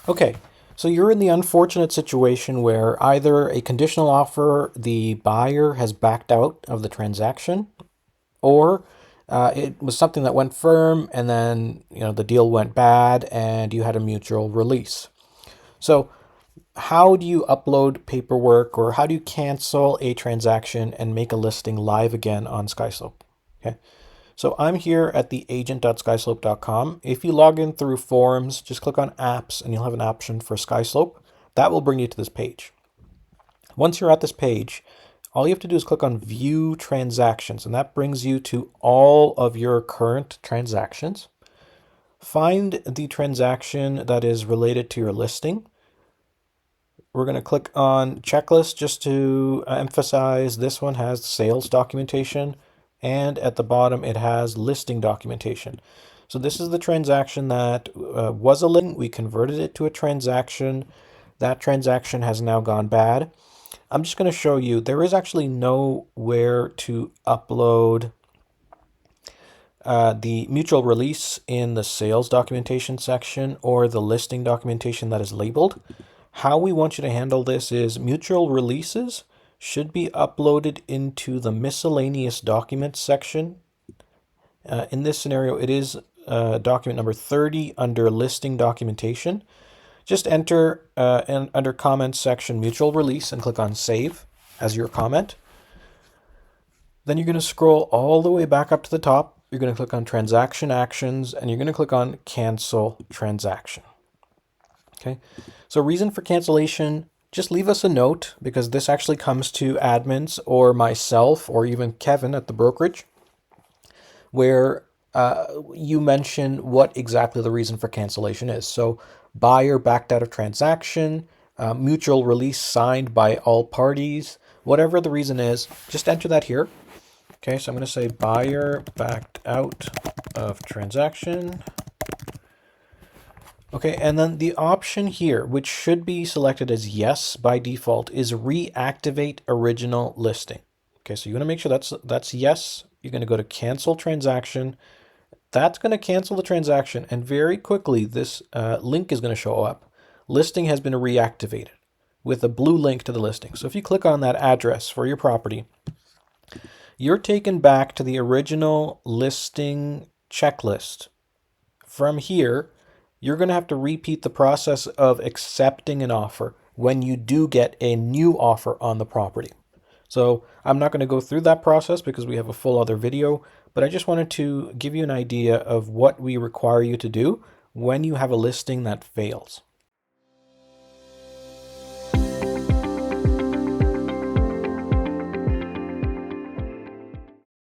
Okay, so you're in the unfortunate situation where either a conditional offer, the buyer has backed out of the transaction, or it was something that went firm and then the deal went bad and you had a mutual release. So how do you upload paperwork or how do you cancel a transaction and make a listing live again on SkySlope? Okay. So I'm here at the agent.skyslope.com. If you log in through forums, just click on apps and you'll have an option for SkySlope. That will bring you to this page. Once you're at this page, all you have to do is click on view transactions, and that brings you to all of your current transactions. Find the transaction that is related to your listing. We're going to click on checklist just to emphasize this one has sales documentation, and at the bottom it has listing documentation. So this is the transaction that was a listing. We converted it to a transaction. That transaction has now gone bad. I'm just going to show you there is actually nowhere to upload the mutual release in the sales documentation section or the listing documentation that is labeled. How we want you to handle this is mutual releases should be uploaded into the miscellaneous documents section. In this scenario, it is document number 30 under listing documentation. Just enter and under comments section mutual release and click on save as your comment. Then you're going to scroll all the way back up to the top. You're going to click on transaction actions and you're going to click on cancel transaction. Okay, so reason for cancellation, just leave us a note because this actually comes to admins or myself or even Kevin at the brokerage, where you mention what exactly the reason for cancellation is. So buyer backed out of transaction, mutual release signed by all parties, whatever the reason is, just enter that here. Okay, so I'm going to say buyer backed out of transaction. Okay, and then the option here, which should be selected as yes by default, is reactivate original listing. Okay, so you want to make sure that's yes. You're going to go to cancel transaction. That's going to cancel the transaction, and very quickly this link is going to show up. Listing has been reactivated with a blue link to the listing. So if you click on that address for your property, you're taken back to the original listing checklist. From here, you're going to have to repeat the process of accepting an offer when you do get a new offer on the property. So I'm not going to go through that process because we have a full other video, but I just wanted to give you an idea of what we require you to do when you have a listing that fails.